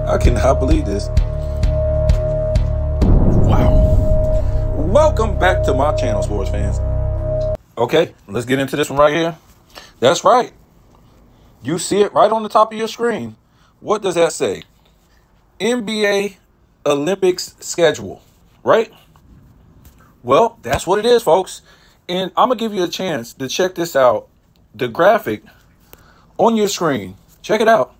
I cannot believe this. Wow. Welcome back to my channel, sports fans. Okay, let's get into this one right here. That's right. You see it right on the top of your screen. What does that say? NBA Olympics schedule, right? Well, that's what it is, folks. And I'm going to give you a chance to check this out. The graphic on your screen. Check it out.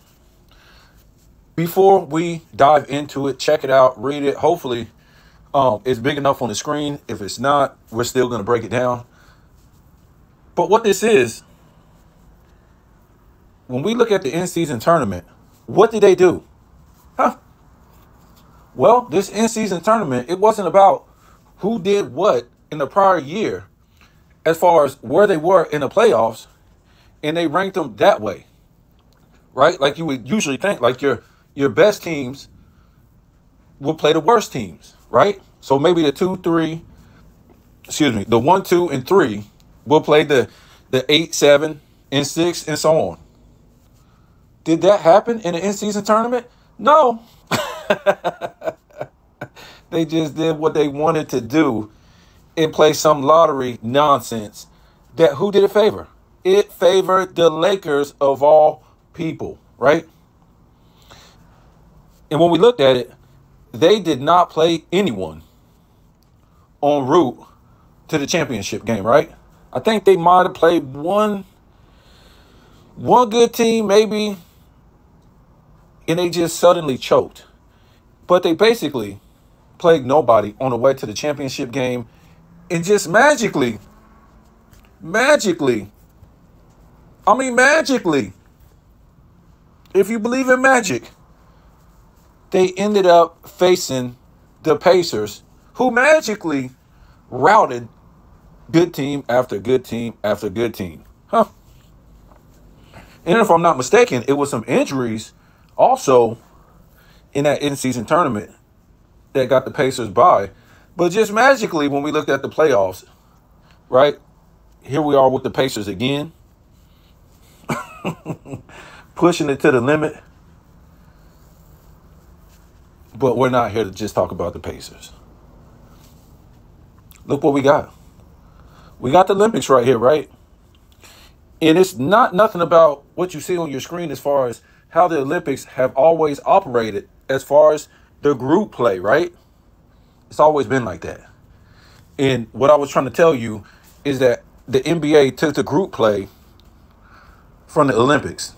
Before we dive into it, check it out, read it. Hopefully, it's big enough on the screen. If it's not, we're still going to break it down. But what this is, when we look at the in-season tournament, what did they do? Well, this in-season tournament, it wasn't about who did what in the prior year as far as where they were in the playoffs, and they ranked them that way, right? Like you would usually think, like your best teams will play the worst teams, right? So maybe the 1, 2, and 3 will play the 8, 7, and 6, and so on. Did that happen in the in-season tournament? No. They just did what they wanted to do and play some lottery nonsense. That who did it favor? It favored the Lakers of all people, right? And when we looked at it, they did not play anyone en route to the championship game, right? I think they might have played one good team, maybe, and they just suddenly choked. But they basically played nobody on the way to the championship game, and just magically, if you believe in magic, they ended up facing the Pacers, who magically routed good team after good team after good team. And if I'm not mistaken, it was some injuries also in that in-season tournament that got the Pacers by. But just magically, when we looked at the playoffs, right, here we are with the Pacers again, pushing it to the limit. But we're not here to just talk about the Pacers. Look what we got. We got the Olympics right here, right? And it's not nothing about what you see on your screen as far as how the Olympics have always operated as far as the group play, right? It's always been like that. And what I was trying to tell you is that the NBA took the group play from the Olympics,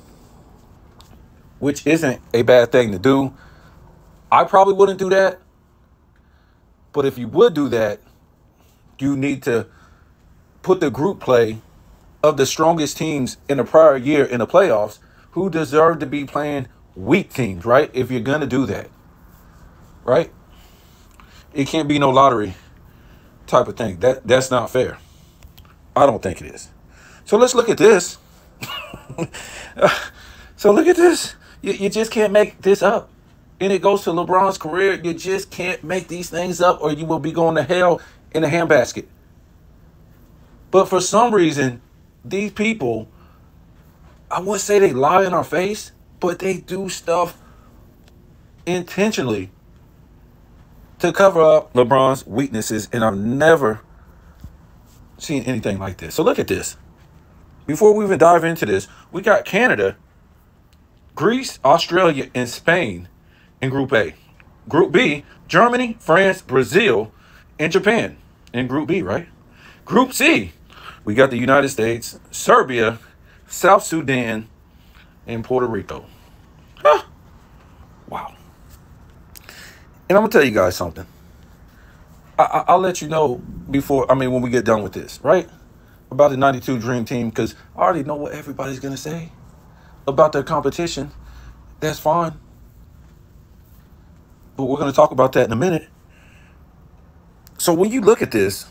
which isn't a bad thing to do. I probably wouldn't do that. But if you would do that, you need to put the group play of the strongest teams in the prior year in the playoffs who deserve to be playing weak teams, right? If you're going to do that, right? It can't be no lottery type of thing. That's not fair. I don't think it is. So let's look at this. So look at this. You just can't make this up. And it goes to LeBron's career. You just can't make these things up or you will be going to hell in a handbasket. But for some reason, these people, I wouldn't say they lie in our face, but they do stuff intentionally to cover up LeBron's weaknesses. And I've never seen anything like this. So look at this. Before we even dive into this, we got Canada, Greece, Australia, and Spain in Group A. Group B, Germany, France, Brazil, and Japan in Group B, right? Group C, we got the United States, Serbia, South Sudan, and Puerto Rico. Wow. And I'm going to tell you guys something. I'll let you know when we get done with this, right? About the 92 Dream Team, because I already know what everybody's going to say about their competition. That's fine. But we're going to talk about that in a minute. So when you look at this,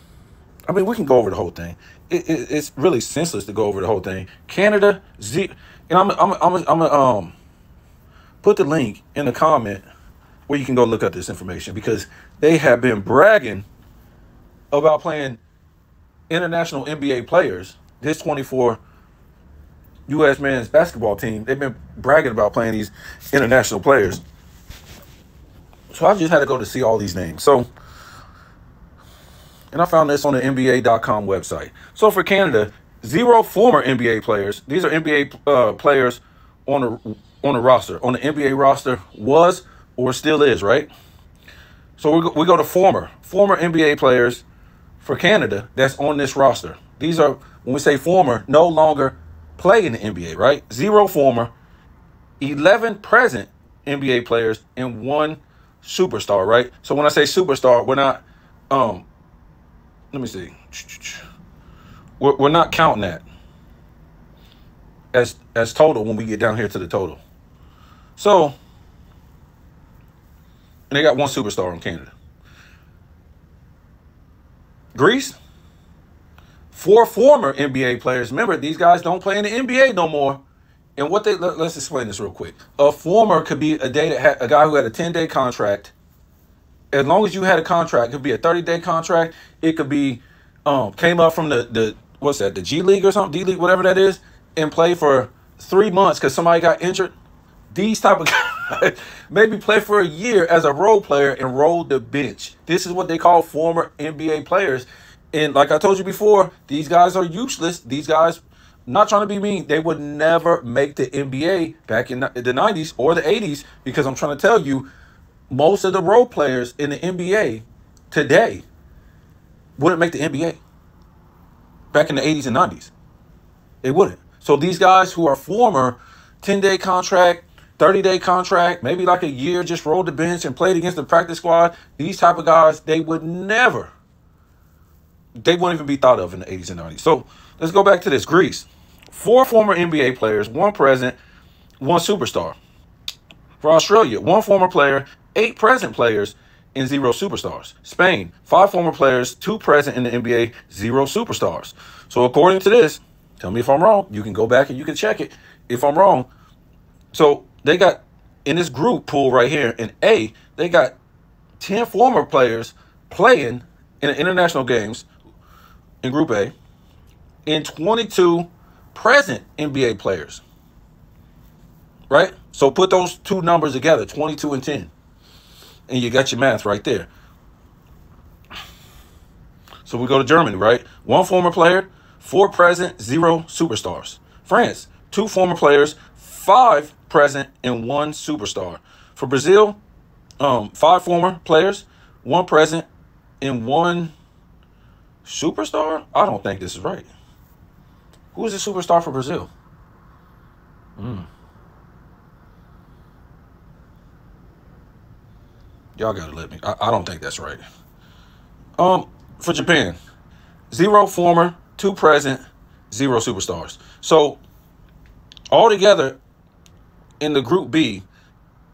we can go over the whole thing. It's really senseless to go over the whole thing. Canada, and I'm gonna put the link in the comment where you can go look up this information, because they have been bragging about playing international NBA players. This 24 U.S. men's basketball team, they've been bragging about playing these international players. So I just had to go to see all these names. So, and I found this on the NBA.com website. So for Canada, 0 former NBA players. These are NBA players on the roster, on the NBA roster, was or still is, right? So we go to former NBA players for Canada that's on this roster. These are, when we say former, no longer play in the NBA, right? 0 former, 11 present NBA players, and 1 superstar, right? So when I say superstar, we're not, let me see. We're not counting that as total when we get down here to the total. So, and they got 1 superstar in Canada. Greece, 4 former NBA players. Remember, these guys don't play in the NBA no more. And what let's explain this real quick. A former could be a guy who had a 10-day contract. As long as you had a contract, it could be a 30-day contract. It could be came up from the what's that, the G League or something, D League, whatever that is, and played for 3 months because somebody got injured. These type of guys maybe play for a year as a role player and roll the bench. This is what they call former NBA players. And like I told you before, these guys are useless. These guys, not trying to be mean, they would never make the NBA back in the 90s or the 80s, because I'm trying to tell you, most of the role players in the NBA today wouldn't make the NBA back in the 80s and 90s. They wouldn't. So these guys who are former 10-day contract, 30-day contract, maybe like a year, just rolled the bench and played against the practice squad, these type of guys, they wouldn't even be thought of in the 80s and 90s. So let's go back to this. Greece, 4 former NBA players, 1 present, 1 superstar. For Australia, 1 former player, 8 present players, and 0 superstars. Spain, 5 former players, 2 present in the NBA, 0 superstars. So according to this, tell me if I'm wrong. You can go back and you can check it if I'm wrong. So they got, in this group pool right here in A, they got 10 former players playing in the international games in Group A, and 22 present NBA players. Right? So put those 2 numbers together, 22 and 10. And you got your math right there. So we go to Germany, right? 1 former player, 4 present, 0 superstars. France, 2 former players, 5 present, and 1 superstar. For Brazil, 5 former players, 1 present, and 1 superstar? I don't think this is right. Who is the superstar for Brazil? Y'all gotta let me. I don't think that's right. For Japan, 0 former, 2 present, 0 superstars. So altogether in the Group B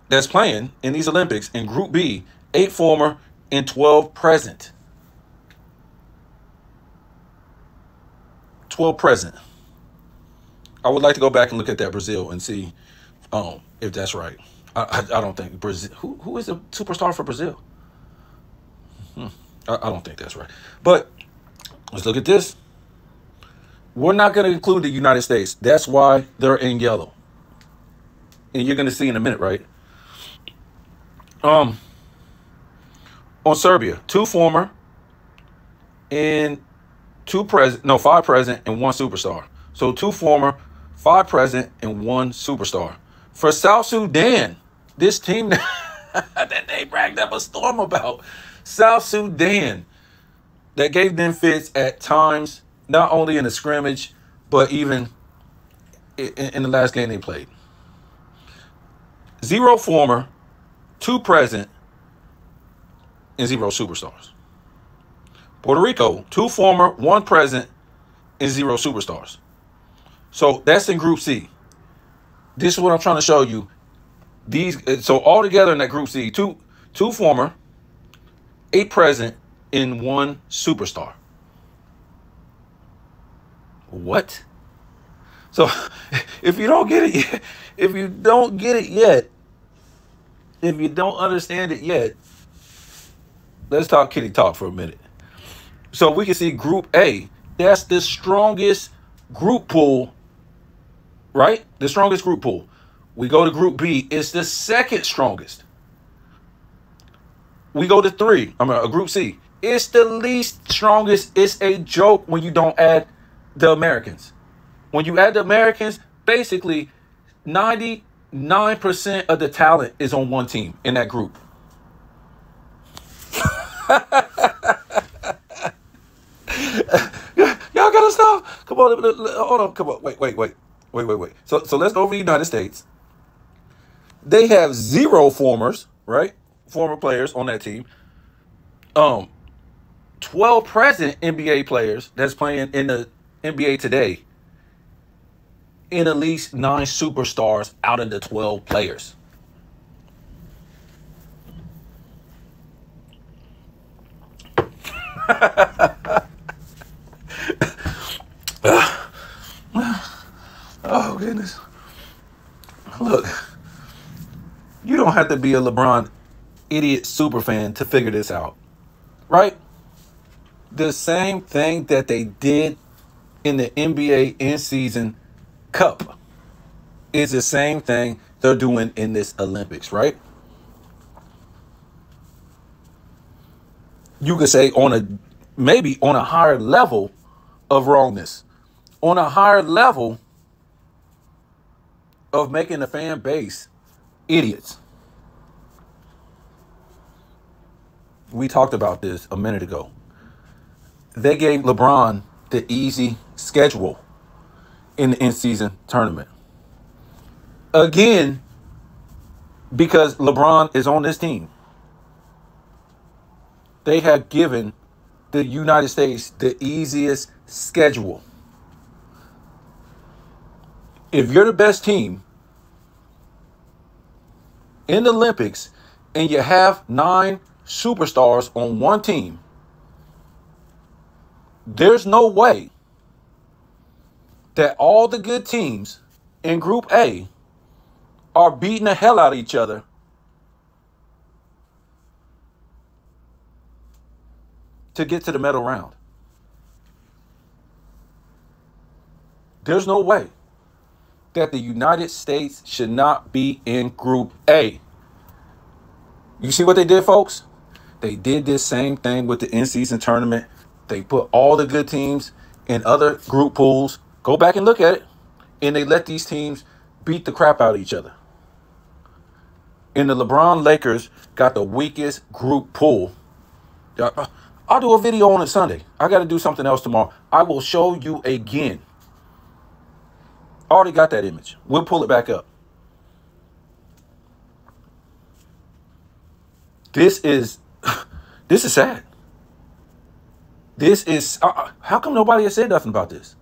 that's playing in these Olympics, in Group B, 8 former and 12 present. 12 present. I would like to go back and look at that Brazil and see if that's right. I don't think Brazil. Who is the superstar for Brazil? I don't think that's right. But let's look at this. We're not going to include the United States. That's why they're in yellow. And you're going to see in a minute, right? On Serbia, 2 former and 5 present and 1 superstar. So 2 former, 5 present, and 1 superstar. For South Sudan, this team that they bragged up a storm about, South Sudan, that gave them fits at times, not only in the scrimmage, but even in the last game they played. 0 former, 2 present, and 0 superstars. Puerto Rico, 2 former, 1 present, and 0 superstars. So that's in Group C. This is what I'm trying to show you. So all together in that Group C, two former, 8 present, and 1 superstar. What? So if you don't get it yet, if you don't understand it yet, let's talk kitty talk for a minute. So we can see Group A. That's the strongest group pool, right? The strongest group pool. We go to Group B. It's the second strongest. We go to three. I mean, a Group C. It's the least strongest. It's a joke when you don't add the Americans. When you add the Americans, basically 99% of the talent is on one team in that group. Y'all gotta stop. Come on, hold on. Come on. Wait. So let's go over the United States. They have zero formers, right? Former players on that team. 12 present NBA players that's playing in the NBA today. In at least 9 superstars out of the 12 players. Oh, goodness. Look, you don't have to be a LeBron idiot super fan to figure this out, right? The same thing that they did in the NBA in-season cup is the same thing they're doing in this Olympics, right? You could say maybe on a higher level of wrongness, on a higher level of making the fan base idiots. We talked about this a minute ago. They gave LeBron the easy schedule in the in-season tournament. Again, because LeBron is on this team. They have given the United States the easiest schedule. If you're the best team in the Olympics and you have 9 superstars on one team, there's no way that all the good teams in Group A are beating the hell out of each other to get to the medal round. There's no way that the United States should not be in Group A. You see what they did, folks? They did this same thing with the in-season tournament. They put all the good teams in other group pools. Go back and look at it. And they let these teams beat the crap out of each other. And the LeBron Lakers got the weakest group pool. I'll do a video on it Sunday. I got to do something else tomorrow. I will show you again. I already got that image. We'll pull it back up. This is sad. This is, how come nobody has said nothing about this?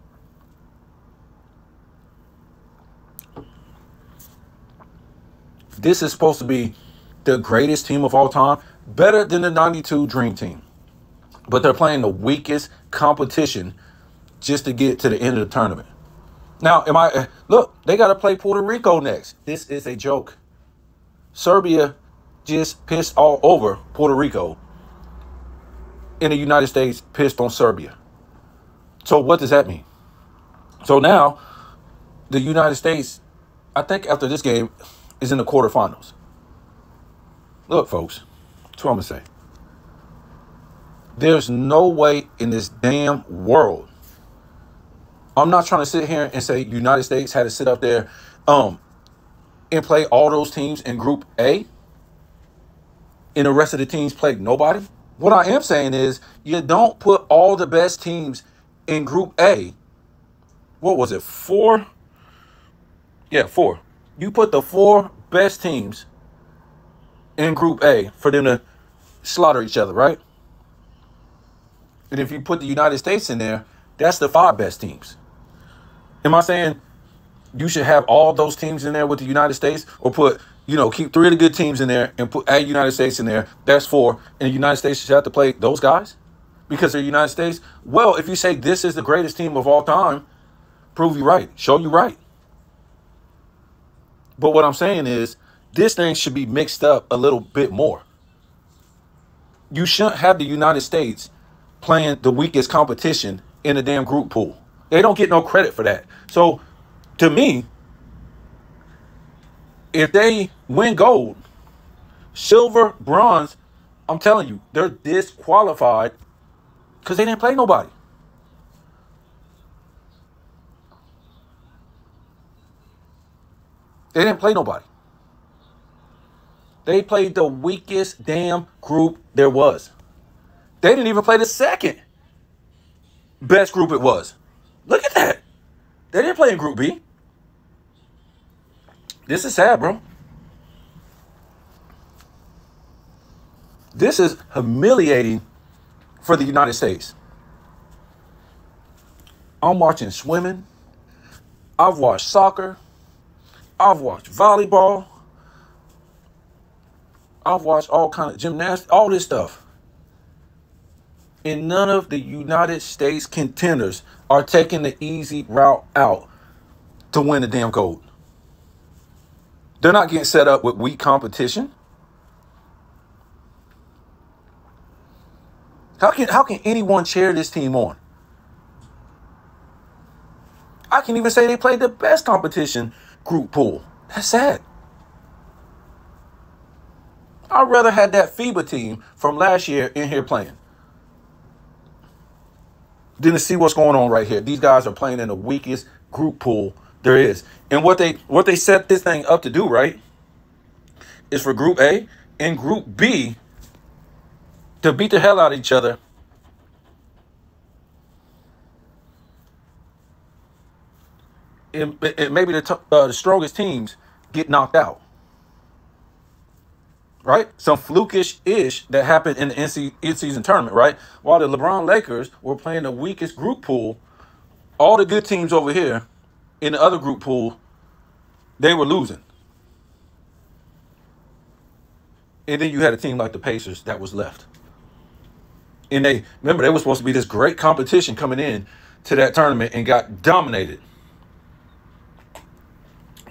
This is supposed to be the greatest team of all time, better than the 92 Dream Team. But they're playing the weakest competition just to get to the end of the tournament. Now, look, they got to play Puerto Rico next. This is a joke. Serbia just pissed all over Puerto Rico. And the United States pissed on Serbia. So what does that mean? So now, the United States, I think after this game, is in the quarterfinals. Look, folks, that's what I'm going to say. There's no way in this damn world. I'm not trying to sit here and say United States had to sit up there and play all those teams in Group A. And the rest of the teams played nobody. What I am saying is you don't put all the best teams in Group A. What was it, 4? Yeah, 4. You put the 4 best teams in Group A for them to slaughter each other, right? And if you put the United States in there, that's the 5 best teams. Am I saying you should have all those teams in there with the United States, or keep 3 of the good teams in there and add United States in there? That's 4. And the United States should have to play those guys because they're United States. Well, if you say this is the greatest team of all time, prove you right. Show you right. But what I'm saying is this thing should be mixed up a little bit more. You shouldn't have the United States playing the weakest competition in the damn group pool. They don't get no credit for that. So, to me, if they win gold, silver, bronze, I'm telling you, they're disqualified because they didn't play nobody. They didn't play nobody. They played the weakest damn group there was. They didn't even play the second best group it was. Look at that. They didn't play in Group B. This is sad, bro. This is humiliating for the United States. I'm watching swimming. I've watched soccer. I've watched volleyball. I've watched all kind of gymnastics, all this stuff. And none of the United States contenders are taking the easy route out to win the damn gold. They're not getting set up with weak competition. How can anyone cheer this team on? I can even say they played the best competition group pool. That's sad. I'd rather have that FIBA team from last year in here playing than to see what's going on right here. These guys are playing in the weakest group pool there is. And what they set this thing up to do, right, is for Group A and Group B to beat the hell out of each other. And maybe the strongest teams get knocked out. Right? Some flukish-ish that happened in the in-season tournament, right? While the Lebron Lakers were playing the weakest group pool, all the good teams over here in the other group pool, they were losing. And then you had a team like the Pacers that was left. And they were supposed to be this great competition coming in to that tournament and got dominated.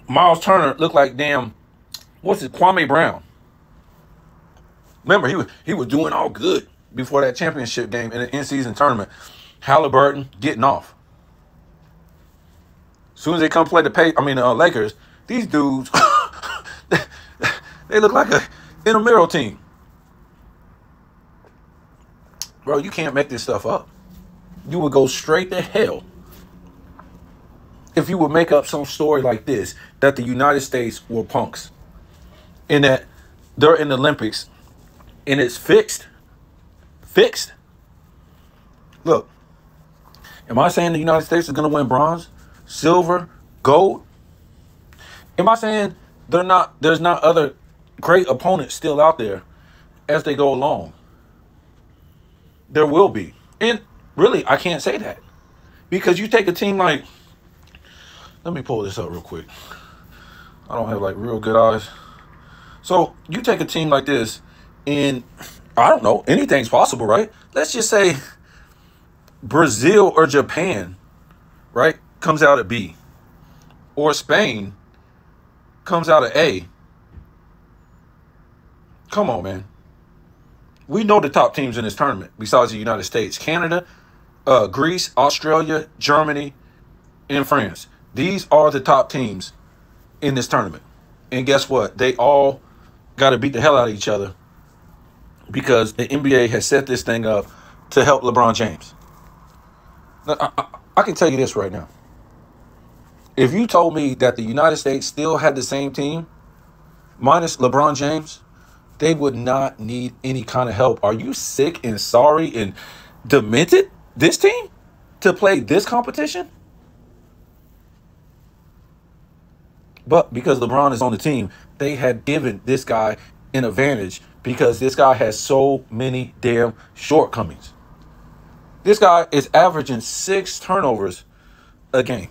Miles Turner looked like Kwame Brown. Remember, he was doing all good before that championship game in the in-season tournament. Halliburton getting off. As soon as they come play the Lakers, these dudes, they look like a intramural team. Bro, you can't make this stuff up. You would go straight to hell if you would make up some story like this, that the United States were punks and that they're in the Olympics and it's fixed. Fixed. Look, am I saying the United States is going to win bronze, silver, gold? Am I saying there's not other great opponents still out there as they go along? There will be. And really, I can't say that. Because you take a team like, let me pull this up real quick. I don't have like real good eyes. So you take a team like this and I don't know, anything's possible, right? Let's just say Brazil or Japan, right, comes out at B. Or Spain comes out at A. Come on, man. We know the top teams in this tournament besides the United States. Canada, Greece, Australia, Germany, and France. These are the top teams in this tournament. And guess what? They all got to beat the hell out of each other because the NBA has set this thing up to help LeBron James. Now, I can tell you this right now. If you told me that the United States still had the same team, minus LeBron James, they would not need any kind of help. Are you sick and sorry and demented, this team, to play this competition? But because LeBron is on the team, they had given this guy an advantage because this guy has so many damn shortcomings. This guy is averaging 6 turnovers a game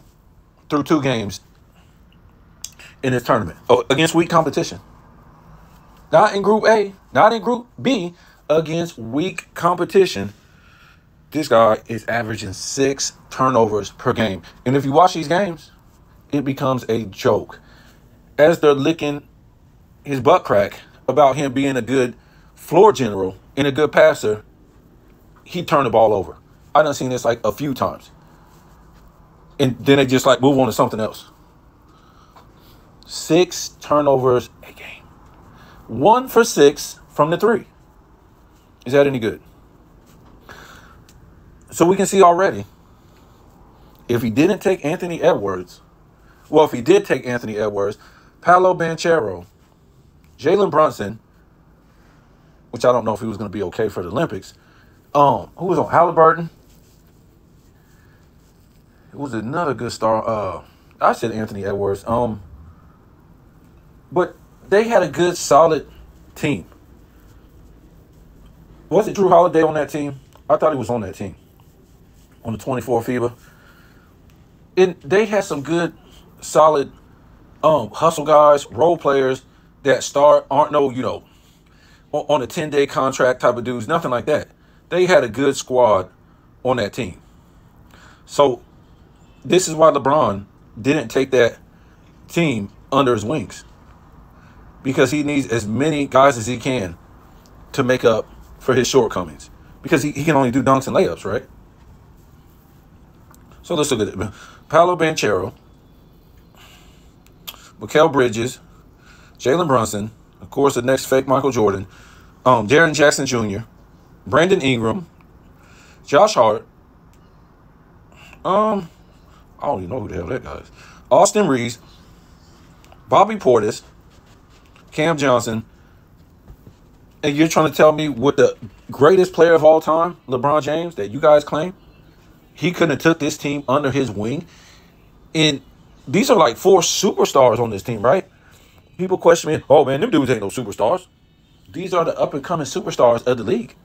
through 2 games in this tournament against weak competition. Not in Group A, not in Group B, against weak competition. This guy is averaging 6 turnovers per game. And if you watch these games, it becomes a joke. As they're licking his butt crack about him being a good floor general and a good passer, he turned the ball over. I done seen this like a few times. And then they just like move on to something else. 6 turnovers a game. 1 for 6 from the 3. Is that any good? So we can see already, if he didn't take Anthony Edwards, well, if he did take Anthony Edwards, Paolo Banchero, Jalen Brunson, which I don't know if he was going to be okay for the Olympics. Who was on Halliburton? It was another good star. I said Anthony Edwards. But they had a good, solid team. Was it Drew Holiday on that team? I thought he was on that team. On the 24 FIBA. And they had some good, solid hustle guys, role players that aren't no, on a 10-day contract type of dudes, nothing like that. They had a good squad on that team. So this is why LeBron didn't take that team under his wings, because he needs as many guys as he can to make up for his shortcomings, because he can only do dunks and layups, right? So let's look at it. Paolo Banchero, Mikal Bridges, Jalen Brunson, of course, the next fake Michael Jordan, Jaren Jackson Jr., Brandon Ingram, Josh Hart, I don't even know who the hell that guy is, Austin Reeves, Bobby Portis, Cam Johnson, and you're trying to tell me with the greatest player of all time, LeBron James, that you guys claim, he couldn't have took this team under his wing? And these are like 4 superstars on this team, right? People question me, oh man, them dudes ain't no superstars. These are the up-and-coming superstars of the league.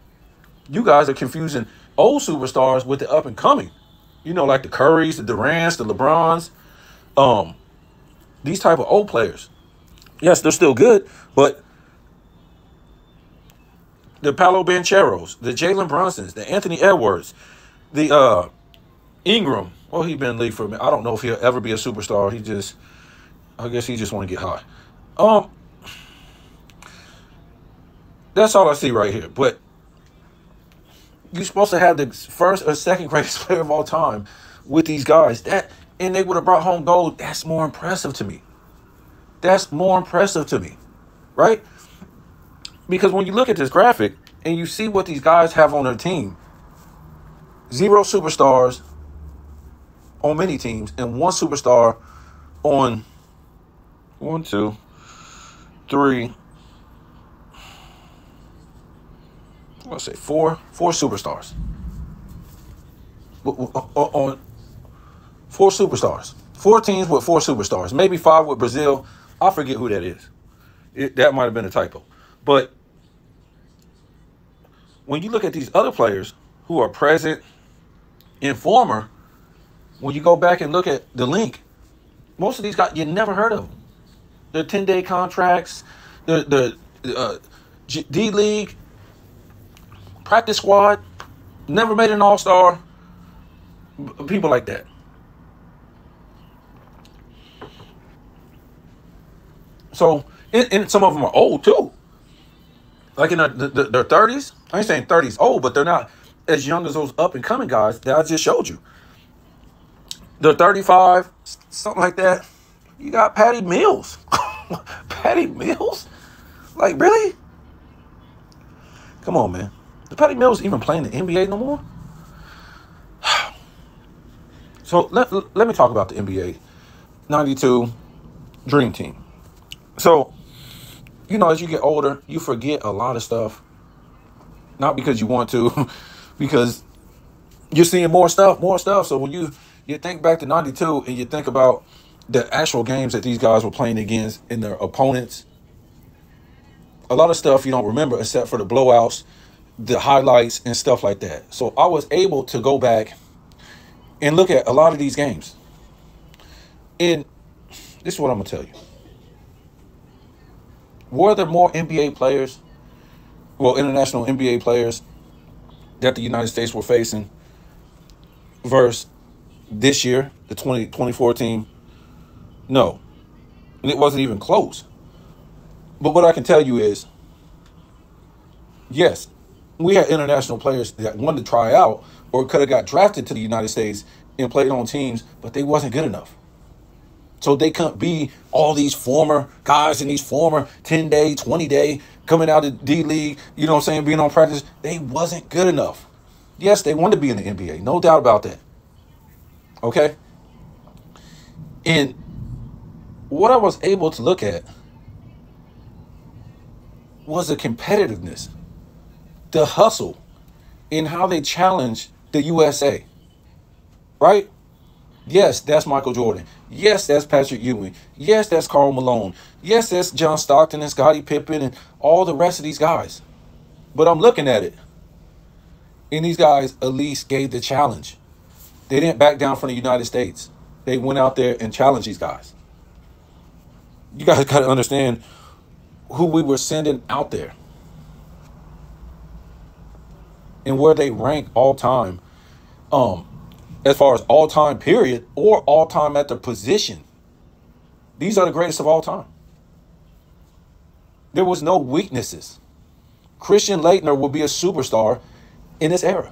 You guys are confusing old superstars with the up-and-coming. Like the Currys, the Durants, the LeBrons. These type of old players. Yes, they're still good, but the Paolo Bancheros, the Jalen Brunsons, the Anthony Edwards, the Ingram. Well, he's been in the league for a minute. I don't know if he'll ever be a superstar. I guess he just want to get high. That's all I see right here. But you're supposed to have the first or second greatest player of all time with these guys. And they would have brought home gold. That's more impressive to me. Right? Because when you look at this graphic and you see what these guys have on their team, 0 superstars on many teams and 1 superstar on 1, 2, 3. Let's say 4 superstars. On 4 superstars. 4 teams with 4 superstars. Maybe 5 with Brazil. I forget who that is. That might have been a typo. But when you look at these other players who are present and former, when you go back and look at the link, most of these guys you never heard of them. They're 10-day contracts. The D-League, practice squad, never made an all-star. People like that. So, and some of them are old too. Like in their 30s. I ain't saying 30s old, but they're not as young as those up-and-coming guys that I just showed you. They're 35, something like that. You got Patty Mills. Patty Mills? Like, really? Come on, man. Is Patty Mills even playing the NBA no more? So let me talk about the NBA 92 Dream Team. So, as you get older, you forget a lot of stuff. Not because you want to, because you're seeing more stuff. So when you think back to 92 and you think about the actual games that these guys were playing against and their opponents, a lot of stuff you don't remember except for the blowouts, the highlights, and stuff like that. So I was able to go back and look at a lot of these games. And this is what I'm going to tell you. Were there more NBA players, international NBA players that the United States were facing versus this year, the 2024 team? No. And it wasn't even close. But what I can tell you is, yes, we had international players that wanted to try out or could have got drafted to the United States and played on teams, but they wasn't good enough. So they couldn't be all these former guys and these former 10-day, 20-day coming out of D League, you know what I'm saying, being on practice. They wasn't good enough. Yes, they wanted to be in the NBA. No doubt about that. Okay? And what I was able to look at was the competitiveness, the hustle, in how they challenged the USA. Right? Yes, that's Michael Jordan. Yes, that's Patrick Ewing. Yes, that's Karl Malone. Yes, that's John Stockton and Scottie Pippen and all the rest of these guys. But I'm looking at it, and these guys at least gave the challenge. They didn't back down from the United States. They went out there and challenged these guys. You guys got to understand who we were sending out there and where they rank all time. As far as all time period or all time at their position. These are the greatest of all time. There was no weaknesses. Christian Laettner will be a superstar in this era.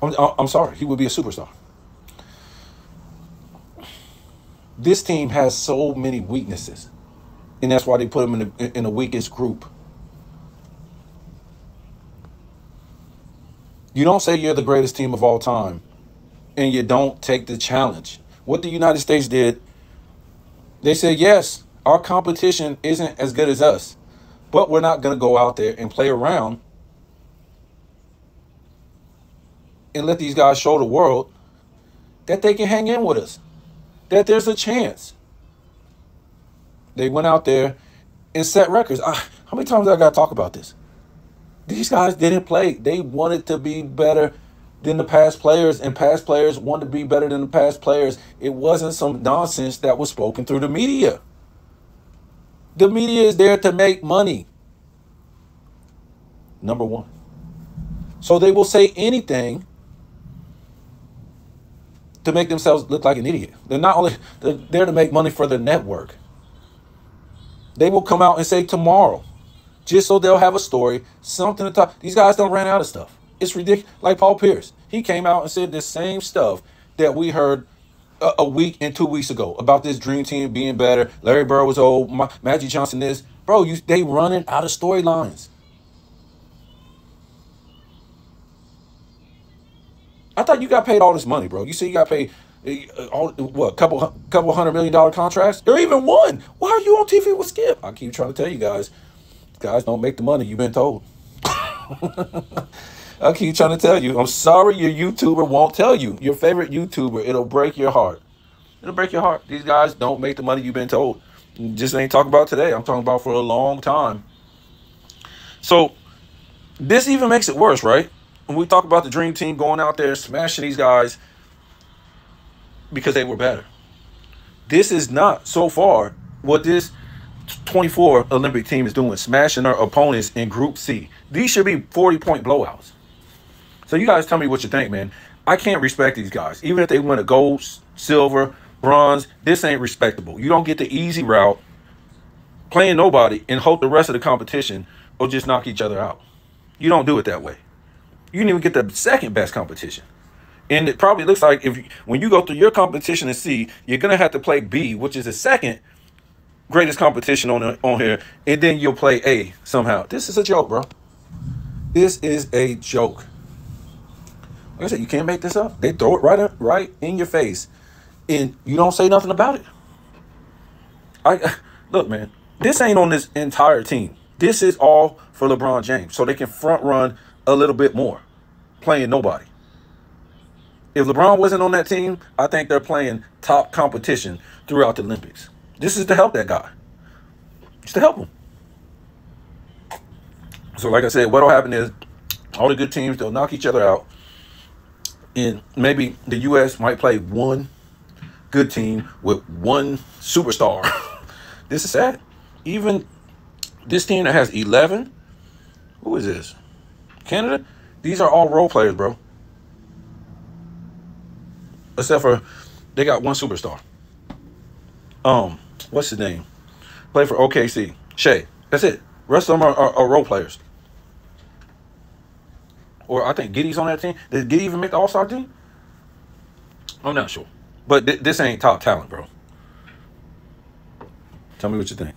I'm sorry, he would be a superstar. This team has so many weaknesses, and that's why they put him in the weakest group. You don't say you're the greatest team of all time, and you don't take the challenge. What the United States did, they said, yes, our competition isn't as good as us, but we're not going to go out there and play around and let these guys show the world that they can hang in with us, that there's a chance. They went out there and set records. How many times I got to talk about this? These guys didn't play. They wanted to be better than the past players, and past players wanted to be better than the past players. It wasn't some nonsense that was spoken through the media. The media is there to make money. Number one. So they will say anything to make themselves look like an idiot. They're there to make money for their network. They will come out and say tomorrow, just so they'll have a story, something to talk. These guys don't run out of stuff. It's ridiculous. Like Paul Pierce, he came out and said the same stuff that we heard a week and 2 weeks ago about this dream team being better. Larry Bird was old. Magic Johnson this. Bro, they running out of storylines. I thought you got paid all this money, bro. You see, you got paid couple $100 million contracts, or even one. Why are you on TV with Skip? I keep trying to tell you guys don't make the money you've been told. I keep trying to tell you. I'm sorry your YouTuber won't tell you. Your favorite YouTuber, it'll break your heart. It'll break your heart. These guys don't make the money you've been told. Just ain't talking about today. I'm talking about for a long time. So this even makes it worse, right? When we talk about the dream team going out there smashing these guys because they were better. This is not, so far, what this 24 Olympic team is doing, smashing their opponents in Group C. These should be 40-point blowouts. So you guys tell me what you think, man. I can't respect these guys. Even if they win a gold, silver, bronze, this ain't respectable. You don't get the easy route playing nobody and hope the rest of the competition will just knock each other out. You don't do it that way. You didn't even get the second best competition. And it probably looks like when you go through your competition in C, you're going to have to play B, which is the second greatest competition on here, and then you'll play A somehow. This is a joke, bro. This is a joke. Like I said, you can't make this up. They throw it right in your face, and you don't say nothing about it. Look, man, this ain't on this entire team. This is all for LeBron James, so they can front run a little bit more, playing nobody. If LeBron wasn't on that team, I think they're playing top competition throughout the Olympics. This is to help that guy. It's to help him. So like I said, what'll happen is all the good teams, they'll knock each other out. And maybe the U.S. might play one good team with one superstar. This is sad. Even this team that has 11, who is this? Canada? These are all role players, bro. Except for they got one superstar. What's his name? Play for OKC. Shea. That's it. Rest of them are role players. Or I think Giddy's on that team. Did Giddy even make the All-Star team? I'm not sure. But this ain't top talent, bro. Tell me what you think.